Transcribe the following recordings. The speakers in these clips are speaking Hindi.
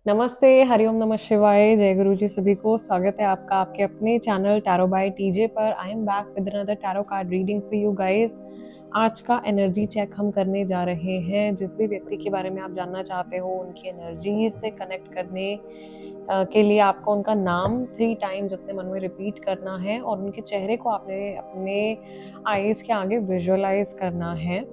नमस्ते, हरिओम नमः शिवाय, जय गुरु जी सभी को। स्वागत है आपका आपके अपने चैनल टैरो बाय टीजे पर। I am back with another tarot card reading for you guys. आज का एनर्जी चेक हम करने जा रहे हैं। जिस भी व्यक्ति के बारे में आप जानना चाहते हो, उनकी एनर्जी से कनेक्ट करने के लिए आपको उनका नाम 3 टाइम्स अपने मन में रिपीट करना है और उनके चेहरे को आपने अपने आईज के आगे विजुअलाइज करना है।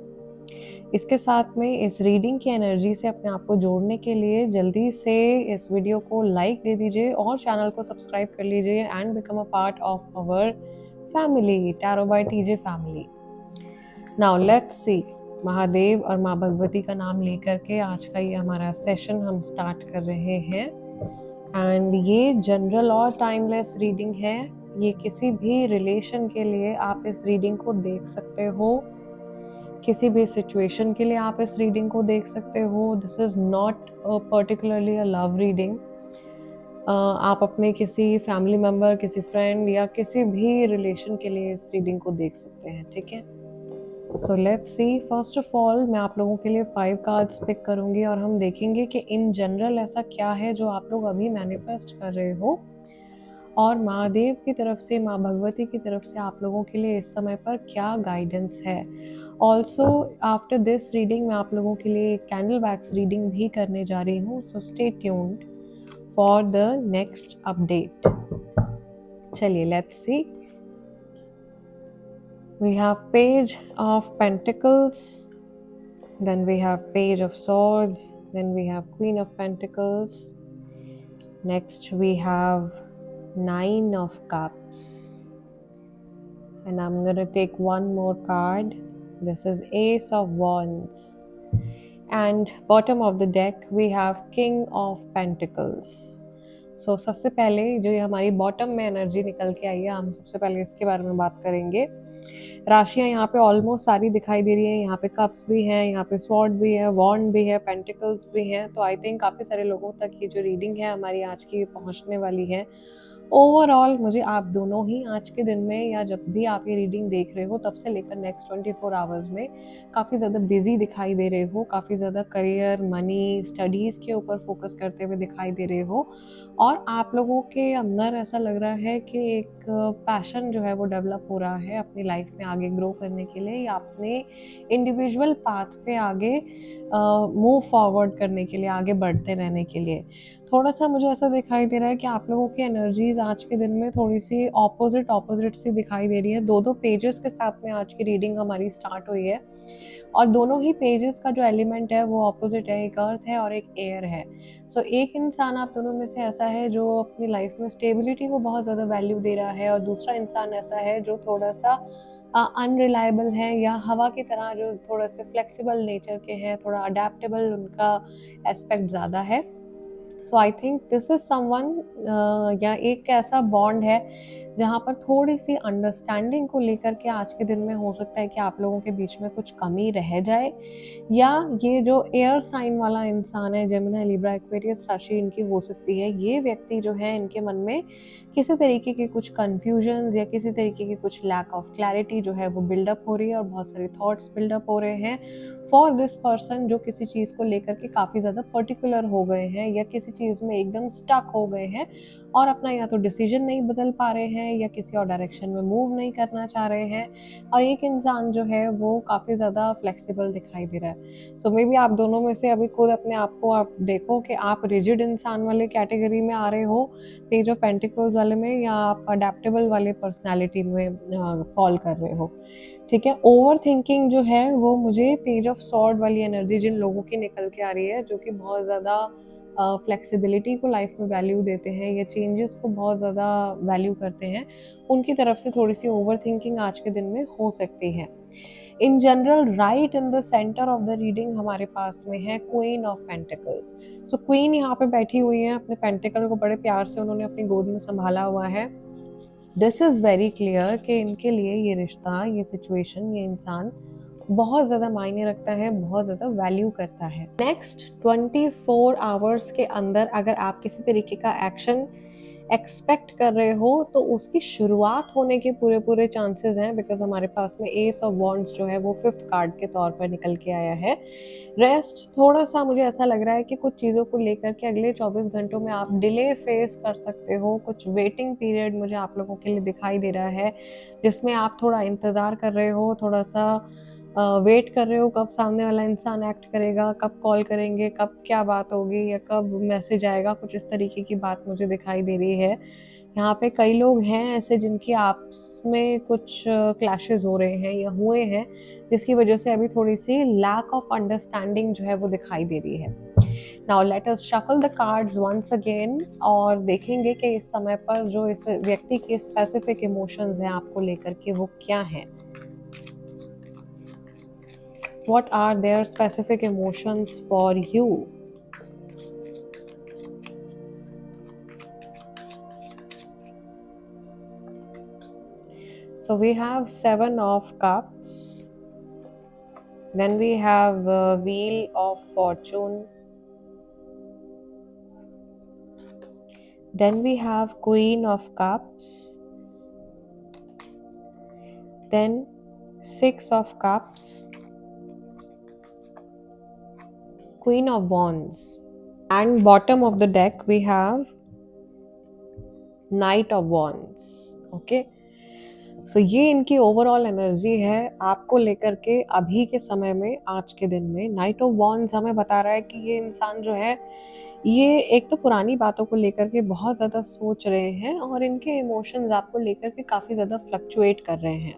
इसके साथ में इस रीडिंग की एनर्जी से अपने आप को जोड़ने के लिए जल्दी से इस वीडियो को लाइक दे दीजिए और चैनल को सब्सक्राइब कर लीजिए and become a part of our family, tarot bye TJ family. Now let's see, Mahadev और माँ भगवती का नाम लेकर के आज का ये हमारा सेशन हम स्टार्ट कर रहे हैं। एंड ये जनरल और टाइमलेस रीडिंग है। ये किसी भी रिलेशन के लिए आप इस रीडिंग को देख सकते हो, किसी भी सिचुएशन के लिए आप इस रीडिंग को देख सकते हो। This is not particularly a love reading. आप अपने किसी फैमिली मेम्बर, किसी फ्रेंड या किसी भी रिलेशन के लिए इस रीडिंग को देख सकते हैं, ठीक है। So let's see, first of all मैं आप लोगों के लिए 5 कार्ड्स पिक करूंगी और हम देखेंगे कि इन जनरल ऐसा क्या है जो आप लोग अभी मैनिफेस्ट कर रहे हो और महादेव की तरफ से, माँ भगवती की तरफ से आप लोगों के लिए इस समय पर क्या गाइडेंस है। ऑल्सो आफ्टर दिस रीडिंग मैं आप लोगों के लिए कैंडल वैक्स रीडिंग भी करने जा रही हूँ। So stay tuned for the next update. चलिए let's see. We have Page of Pentacles, then we have Page of Swords, then we have Queen of Pentacles, next we have 9 of Cups, and I'm going to take one more card. This is Ace of Wands, and bottom of the deck we have King of Pentacles. So सबसे पहले जो ये हमारी बॉटम में एनर्जी निकल के आई है, हम सबसे पहले इसके बारे में बात करेंगे। राशियां यहाँ पे ऑलमोस्ट सारी दिखाई दे रही है। यहाँ पे कप्स भी हैं, यहाँ पे स्वॉर्ड भी है, वॉन्ड भी है, पेंटिकल्स भी हैं। तो आई थिंक काफ़ी सारे लोगों तक ये जो रीडिंग है हमारी आज की पहुँचने वाली है। ओवरऑल मुझे आप दोनों ही आज के दिन में या जब भी आप ये रीडिंग देख रहे हो तब से लेकर नेक्स्ट 24 आवर्स में काफ़ी ज़्यादा बिजी दिखाई दे रहे हो, काफ़ी ज़्यादा करियर, मनी, स्टडीज़ के ऊपर फोकस करते हुए दिखाई दे रहे हो और आप लोगों के अंदर ऐसा लग रहा है कि एक पैशन जो है वो डेवलप हो रहा है अपनी लाइफ में आगे ग्रो करने के लिए या अपने इंडिविजुअल पाथ पे आगे मूव फॉरवर्ड करने के लिए, आगे बढ़ते रहने के लिए। थोड़ा सा मुझे ऐसा दिखाई दे रहा है कि आप लोगों की एनर्जीज आज के दिन में थोड़ी सी ऑपोजिट सी दिखाई दे रही है। दो पेजेस के साथ में आज की रीडिंग हमारी स्टार्ट हुई है और दोनों ही पेजेस का जो एलिमेंट है वो ऑपोजिट है, एक अर्थ है और एक एयर है। सो एक इंसान आप दोनों में से ऐसा है जो अपनी लाइफ में स्टेबिलिटी को बहुत ज़्यादा वैल्यू दे रहा है और दूसरा इंसान ऐसा है जो थोड़ा सा अनरिलायबल है या हवा की तरह, जो थोड़ा से फ्लेक्सिबल नेचर के हैं, थोड़ा अडेप्टेबल उनका एस्पेक्ट ज़्यादा है। So I think this is someone या एक ऐसा बॉन्ड है जहाँ पर थोड़ी सी अंडरस्टैंडिंग को लेकर के आज के दिन में हो सकता है कि आप लोगों के बीच में कुछ कमी रह जाए, या ये जो एयर साइन वाला इंसान है, जेमिनी, लिब्रा, एक्वेरियस राशि इनकी हो सकती है, ये व्यक्ति जो है इनके मन में किसी तरीके के कुछ कन्फ्यूजन्स या किसी तरीके की कुछ लैक ऑफ क्लैरिटी जो है वो बिल्डअप हो रही है और बहुत सारे थॉट्स बिल्डअप हो रहे हैं फॉर दिस पर्सन, जो किसी चीज़ को लेकर के काफ़ी ज़्यादा पर्टिकुलर हो गए हैं या किसी चीज़ में एकदम स्टक हो गए हैं और अपना या तो डिसीजन नहीं बदल पा रहे हैं या किसी और डायरेक्शन में मूव नहीं करना चाह रहे हैं। और एक इंसान जो है वो काफ़ी ज़्यादा फ्लेक्सिबल दिखाई दे रहा है। सो मे बी आप दोनों में से अभी खुद अपने आप को आप देखो कि आप रिजिड इंसान वाले कैटेगरी में आ रहे हो, पेज ऑफ पेंटिकल्स वाले में, या आप अडेप्टेबल वाले पर्सनैलिटी में फॉल कर रहे हो, ठीक है। ओवर थिंकिंग जो है वो मुझे पेज ऑफ सॉर्ड वाली एनर्जी जिन लोगों की निकल के आ रही है, जो कि बहुत ज़्यादा फ्लेक्सिबिलिटी को लाइफ में वैल्यू देते हैं या चेंजेस को बहुत ज़्यादा वैल्यू करते हैं, उनकी तरफ से थोड़ी सी ओवर थिंकिंग आज के दिन में हो सकती है। In general right in the centre of the reading हमारे पास में है queen of pentacles. So queen यहाँ पे बैठी हुई है, अपने पेंटिकल को बड़े प्यार से उन्होंने अपनी गोद में संभाला हुआ है। दिस इज़ वेरी क्लियर कि इनके लिए ये रिश्ता, ये सिचुएशन, ये इंसान बहुत ज़्यादा मायने रखता है, बहुत ज़्यादा वैल्यू करता है। नेक्स्ट 24 आवर्स के अंदर अगर आप किसी तरीके का एक्शन एक्सपेक्ट कर रहे हो तो उसकी शुरुआत होने के पूरे पूरे चांसेस हैं, बिकॉज हमारे पास में एस ऑफ वॉन्ड्स जो है वो 5th कार्ड के तौर पर निकल के आया है। रेस्ट थोड़ा सा मुझे ऐसा लग रहा है कि कुछ चीज़ों को लेकर के अगले 24 घंटों में आप डिले फेस कर सकते हो। कुछ वेटिंग पीरियड मुझे आप लोगों के लिए दिखाई दे रहा है, जिसमें आप थोड़ा इंतज़ार कर रहे हो, थोड़ा सा वेट कर रहे हो कब सामने वाला इंसान एक्ट करेगा, कब कॉल करेंगे, कब क्या बात होगी या कब मैसेज आएगा। कुछ इस तरीके की बात मुझे दिखाई दे रही है। यहाँ पे कई लोग हैं ऐसे जिनकी आपस में कुछ क्लैशेस हो रहे हैं या हुए हैं, जिसकी वजह से अभी थोड़ी सी लैक ऑफ अंडरस्टैंडिंग जो है वो दिखाई दे रही है। Now let us shuffle the cards once again और देखेंगे कि इस समय पर जो इस व्यक्ति के स्पेसिफिक इमोशंस हैं आपको लेकर के वो क्या हैं। What are their specific emotions for you? So we have 7 of cups, then we have wheel of fortune, then we have queen of cups, then 6 of cups, queen of wands, and bottom of the deck we have knight of wands. Okay, सो ये इनकी ओवरऑल एनर्जी है आपको लेकर के अभी के समय में, आज के दिन में। नाइट ऑफ वॉन्ड्स हमें बता रहा है कि ये इंसान जो है ये एक तो पुरानी बातों को लेकर के बहुत ज़्यादा सोच रहे हैं और इनके इमोशंस आपको लेकर के काफ़ी ज़्यादा फ्लक्चुएट कर रहे हैं।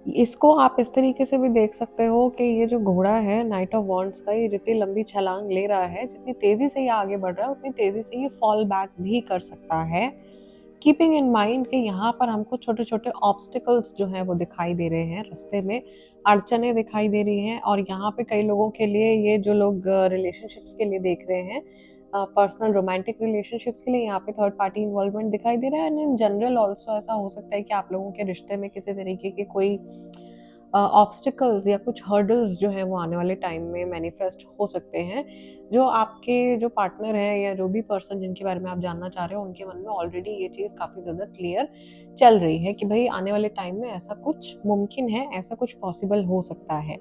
इसको आप इस तरीके से भी देख सकते हो कि ये जो घोड़ा है नाइट ऑफ वॉन्ड्स का, ये जितनी लंबी छलांग ले रहा है, जितनी तेज़ी से ये आगे बढ़ रहा है, उतनी तेज़ी से ये फॉल बैक भी कर सकता है। कीपिंग इन माइंड कि यहाँ पर हमको छोटे छोटे ऑब्स्टिकल्स जो हैं वो दिखाई दे रहे हैं, रास्ते में अड़चने दिखाई दे रही हैं। और यहाँ पे कई लोगों के लिए, ये जो लोग रिलेशनशिप्स के लिए देख रहे हैं, पर्सनल रोमांटिक रिलेशनशिप्स के लिए, यहाँ पे थर्ड पार्टी इन्वॉल्वमेंट दिखाई दे रहा है। एंड इन जनरल ऑल्सो ऐसा हो सकता है कि आप लोगों के रिश्ते में किसी तरीके के कोई ऑब्स्टिकल्स या कुछ हर्डल्स जो हैं वो आने वाले टाइम में मैनिफेस्ट हो सकते हैं, जो आपके जो पार्टनर है या जो भी पर्सन जिनके बारे में आप जानना चाह रहे हो उनके मन में ऑलरेडी ये चीज़ काफ़ी ज़्यादा क्लियर चल रही है कि भाई आने वाले टाइम में ऐसा कुछ मुमकिन है, ऐसा कुछ पॉसिबल हो सकता है।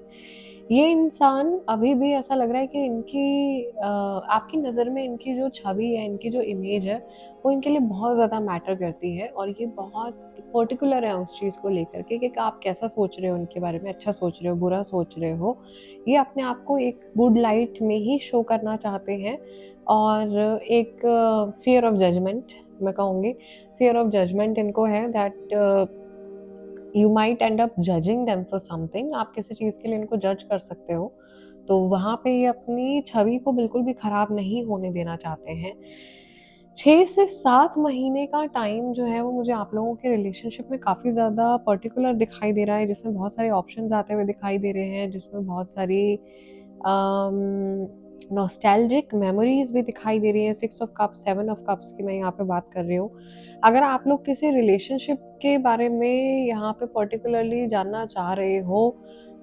ये इंसान अभी भी ऐसा लग रहा है कि इनकी आपकी नज़र में इनकी जो छवि है, इनकी जो इमेज है, वो इनके लिए बहुत ज़्यादा मैटर करती है और ये बहुत पर्टिकुलर है उस चीज़ को लेकर के कि आप कैसा सोच रहे हो उनके बारे में, अच्छा सोच रहे हो, बुरा सोच रहे हो। ये अपने आप को एक गुड लाइट में ही शो करना चाहते हैं और एक फ़ियर ऑफ जजमेंट, मैं कहूँगी फ़ियर ऑफ जजमेंट इनको है, that you might and up judging them for something. आप किसी चीज़ के लिए इनको जज कर सकते हो, तो वहाँ पे ये अपनी छवि को बिल्कुल भी खराब नहीं होने देना चाहते हैं। 6 से 7 महीने का टाइम जो है वो मुझे आप लोगों के रिलेशनशिप में काफ़ी ज़्यादा पर्टिकुलर दिखाई दे रहा है, जिसमें बहुत सारे ऑप्शंस आते हुए दिखाई दे रहे हैं, जिसमें बहुत सारी नॉस्टैल्जिक मेमोरीज भी दिखाई दे रही है। 6 ऑफ कप्स, 7 ऑफ कप्स की मैं यहाँ पे बात कर रही हूँ। अगर आप लोग किसी रिलेशनशिप के बारे में यहाँ पे पर्टिकुलरली जानना चाह रहे हो,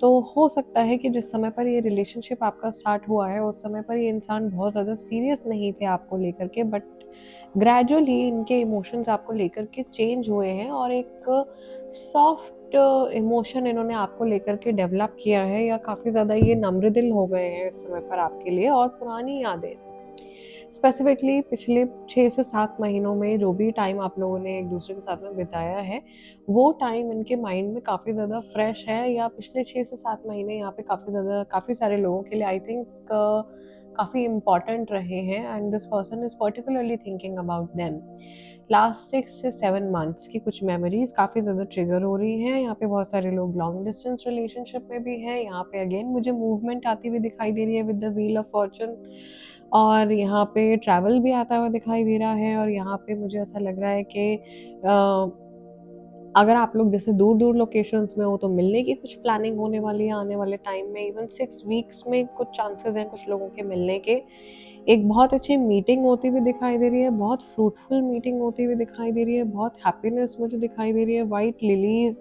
तो हो सकता है कि जिस समय पर ये रिलेशनशिप आपका स्टार्ट हुआ है उस समय पर ये इंसान बहुत ज़्यादा सीरियस नहीं थे आपको लेकर के, बट ग्रेजुअली इनके इमोशंस आपको लेकर के चेंज हुए हैं और एक सॉफ्ट इमोशन इन्होंने आपको लेकर के डेवलप किया है, या काफ़ी ज़्यादा ये नम्र दिल हो गए हैं इस समय पर आपके लिए। और पुरानी यादें, स्पेसिफिकली पिछले 6 से 7 महीनों में जो भी टाइम आप लोगों ने एक दूसरे के साथ में बिताया है, वो टाइम इनके माइंड में काफ़ी ज़्यादा फ्रेश है, या पिछले 6 से 7 महीने यहाँ पे काफ़ी सारे लोगों के लिए आई थिंक काफ़ी इम्पॉर्टेंट रहे हैं and this person is particularly thinking about them. Last 6 से 7 मंथ्स की कुछ मेमोरीज काफ़ी ज़्यादा ट्रिगर हो रही हैं। यहाँ पे बहुत सारे लोग लॉन्ग डिस्टेंस रिलेशनशिप में भी हैं। यहाँ पे अगेन मुझे मूवमेंट आती हुई दिखाई दे रही है with the wheel of Fortune, और यहाँ पे ट्रैवल भी आता हुआ दिखाई दे रहा है। और यहाँ पे मुझे ऐसा लग रहा है कि अगर आप लोग जैसे दूर दूर लोकेशंस में हो तो मिलने की कुछ प्लानिंग होने वाली है आने वाले टाइम में। इवन 6 वीक्स में कुछ चांसेस हैं कुछ लोगों के मिलने के। एक बहुत अच्छी मीटिंग होती हुई दिखाई दे रही है, बहुत फ्रूटफुल मीटिंग होती हुई दिखाई दे रही है, बहुत हैप्पीनेस मुझे दिखाई दे रही है। वाइट लिलीज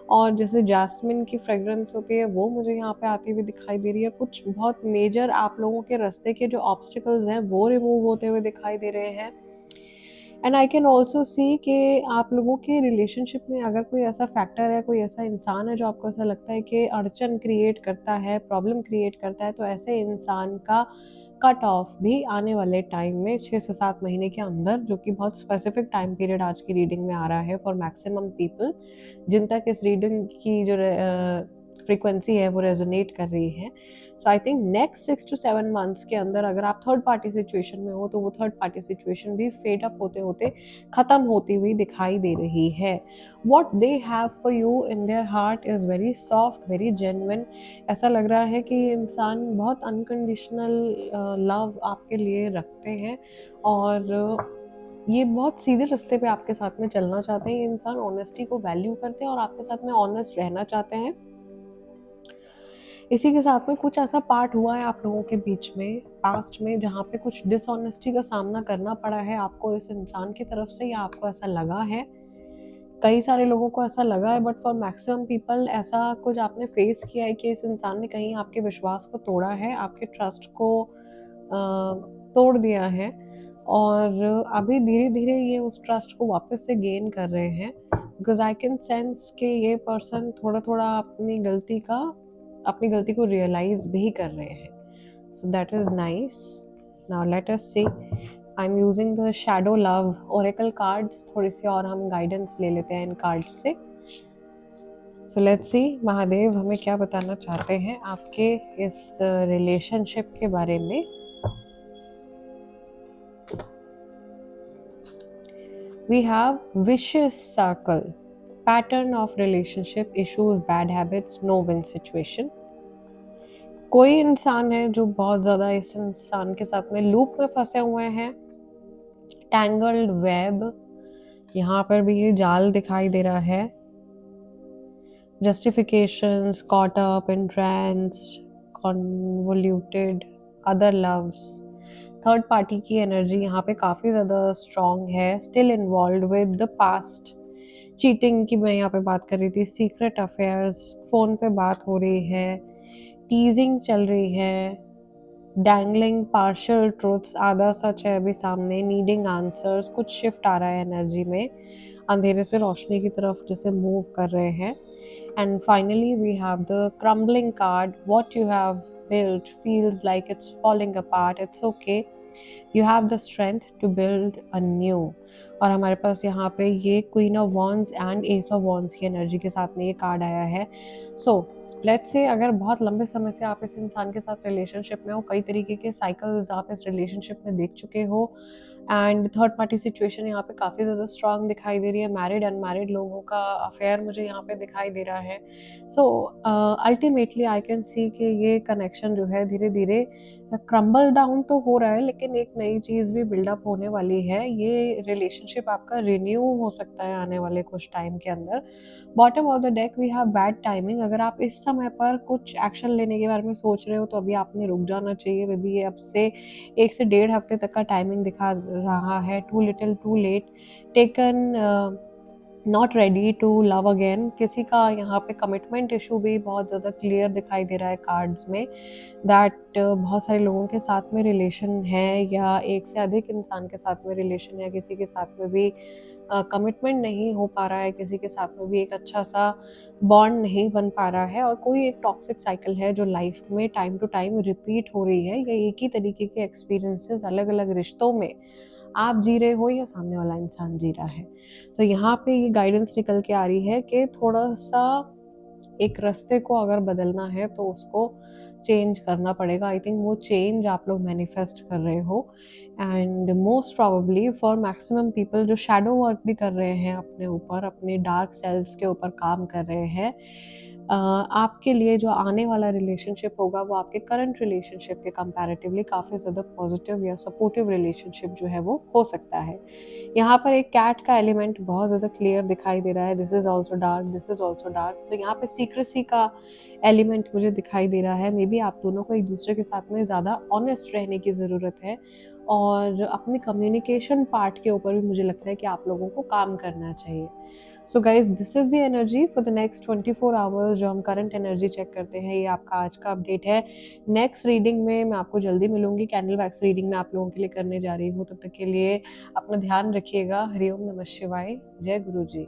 और जैसे जैस्मिन की फ्रेग्रेंस होती है वो मुझे यहाँ पे आती हुई दिखाई दे रही है। कुछ बहुत मेजर आप लोगों के रास्ते के जो ऑब्स्टिकल्स हैं वो रिमूव होते हुए दिखाई दे रहे हैं। And I can also see कि आप लोगों के रिलेशनशिप में अगर कोई ऐसा फैक्टर है, कोई ऐसा इंसान है जो आपको ऐसा लगता है कि अड़चन क्रिएट करता है, प्रॉब्लम क्रिएट करता है, तो ऐसे इंसान का कट ऑफ भी आने वाले टाइम में 6 से 7 महीने के अंदर, जो कि बहुत स्पेसिफिक टाइम पीरियड आज की रीडिंग में आ रहा है फॉर मैक्सिमम पीपल जिन तक इस रीडिंग की जो फ्रीक्वेंसी है वो रेजोनेट कर रही है। So I think next 6 to 7 months के अंदर अगर आप थर्ड पार्टी सिचुएशन में हो तो वो थर्ड पार्टी सिचुएशन भी फेड अप होते होते ख़त्म होती हुई दिखाई दे रही है। What they have for you in their heart is very soft, very genuine. ऐसा लग रहा है कि ये इंसान बहुत अनकंडीशनल लव आपके लिए रखते हैं और ये बहुत सीधे रास्ते पे आपके साथ में चलना चाहते हैं। ये इंसान ऑनेस्टी को वैल्यू करते हैं और आपके साथ में ऑनेस्ट रहना चाहते हैं। इसी के साथ में कुछ ऐसा पार्ट हुआ है आप लोगों के बीच में पास्ट में जहाँ पे कुछ डिसऑनेस्टी का सामना करना पड़ा है आपको इस इंसान की तरफ से, या आपको ऐसा लगा है। कई सारे लोगों को ऐसा लगा है, बट फॉर मैक्सिमम पीपल ऐसा कुछ आपने फेस किया है कि इस इंसान ने कहीं आपके विश्वास को तोड़ा है, आपके ट्रस्ट को तोड़ दिया है, और अभी धीरे धीरे ये उस ट्रस्ट को वापस से गेन कर रहे हैं। बिकॉज आई कैन सेंस कि ये पर्सन थोड़ा थोड़ा अपनी गलती को रियलाइज भी कर रहे हैं। So that is nice. Now let us see. I am using the shadow love oracle cards. थोड़ी सी और हम गाइडेंस ले लेते हैं इन कार्ड्स से। सो लेट्स सी महादेव हमें क्या बताना चाहते हैं आपके इस रिलेशनशिप के बारे में। We have vicious circle, pattern of relationship issues, bad habits, no win situation. कोई इंसान है जो बहुत ज़्यादा इस इंसान के साथ में लूप में फंसे हुए हैं, टैंगल्ड वेब, यहाँ पर भी ये जाल दिखाई दे रहा है। Justifications, caught up, entranced, convoluted, other loves. Third party की एनर्जी यहाँ पे काफ़ी ज़्यादा स्ट्रॉन्ग है, still involve with the past. Cheating की मैं यहाँ पे बात कर रही थी, सीक्रेट अफेयर्स, फ़ोन पे बात हो रही है, टीजिंग चल रही है, डैंगलिंग पार्शियल ट्रूथ्स, आधा सच है अभी सामने, नीडिंग आंसर्स, कुछ शिफ्ट आ रहा है एनर्जी में, अंधेरे से रोशनी की तरफ जैसे मूव कर रहे हैं। And finally, we have the crumbling card. What you have built feels like it's falling apart. It's okay. You have the strength to build a new. और हमारे पास यहाँ पे ये queen of wands and S of wands की एनर्जी के साथ में ये कार्ड आया है। सो लेट्स से अगर बहुत लंबे समय से आप इस इंसान के साथ रिलेशनशिप में हो, कई तरीके के साइकिल्स आप इस रिलेशनशिप में देख चुके हो, एंड थर्ड पार्टी सिचुएशन यहाँ पे काफ़ी ज़्यादा स्ट्रांग दिखाई दे रही है। मैरिड अनमैरिड लोगों का अफेयर मुझे यहाँ पे दिखाई दे रहा है। So ultimately I can see कि ये कनेक्शन जो है धीरे धीरे क्रम्बल डाउन तो हो रहा है, लेकिन एक नई चीज़ भी बिल्डअप होने वाली है। ये रिलेशनशिप आपका रिन्यू हो सकता है आने वाले कुछ टाइम के अंदर। Bottom of the deck we have bad timing. अगर आप इस समय पर कुछ एक्शन लेने के बारे में सोच रहे हो तो अभी आपने रुक जाना चाहिए। वे भी ये अब से 1 से 1.5 हफ्ते तक का टाइमिंग दिखा रहा है। Too little too late, taken, not ready to love again. किसी का यहाँ पे कमिटमेंट इशू भी बहुत ज़्यादा क्लियर दिखाई दे रहा है कार्ड्स में, दैट बहुत सारे लोगों के साथ में रिलेशन है, या एक से अधिक इंसान के साथ में रिलेशन है, किसी के साथ में भी कमिटमेंट नहीं हो पा रहा है, किसी के साथ में भी एक अच्छा सा बॉन्ड नहीं बन पा रहा है, और कोई एक टॉक्सिक साइकिल है जो लाइफ में टाइम टू टाइम रिपीट हो रही है, या एक ही तरीके के एक्सपीरियंसेस अलग अलग रिश्तों में आप जी रहे हो या सामने वाला इंसान जी रहा है। तो यहाँ पे ये गाइडेंस निकल के आ रही है कि थोड़ा सा एक रास्ते को अगर बदलना है तो उसको चेंज करना पड़ेगा। आई थिंक वो चेंज आप लोग मैनिफेस्ट कर रहे हो, and most probably for maximum people जो शैडो वर्क भी कर रहे हैं अपने ऊपर, अपने डार्क सेल्व्स के ऊपर काम कर रहे हैं, आपके लिए जो आने वाला रिलेशनशिप होगा वो आपके करंट रिलेशनशिप के कंपैरेटिवली काफ़ी ज़्यादा पॉजिटिव या सपोर्टिव रिलेशनशिप जो है वो हो सकता है। यहाँ पर एक कैट का एलिमेंट बहुत ज़्यादा क्लियर दिखाई दे रहा है। This is also dark, this is also dark. So यहाँ पे सीक्रेसी का एलिमेंट मुझे दिखाई दे रहा है। मे बी आप दोनों को एक दूसरे के साथ में ज़्यादा ऑनेस्ट रहने की ज़रूरत है, और अपने कम्युनिकेशन पार्ट के ऊपर भी मुझे लगता है कि आप लोगों को काम करना चाहिए। So guys this is the energy for the next 24 hours जो हम करंट एनर्जी चेक करते हैं। ये आपका आज का अपडेट है। नेक्स्ट रीडिंग में मैं आपको जल्दी मिलूंगी, कैंडल वैक्स रीडिंग में आप लोगों के लिए करने जा रही हूँ। तब तक के लिए अपना ध्यान रखिएगा। हरिओम नमः शिवाय, जय गुरु जी।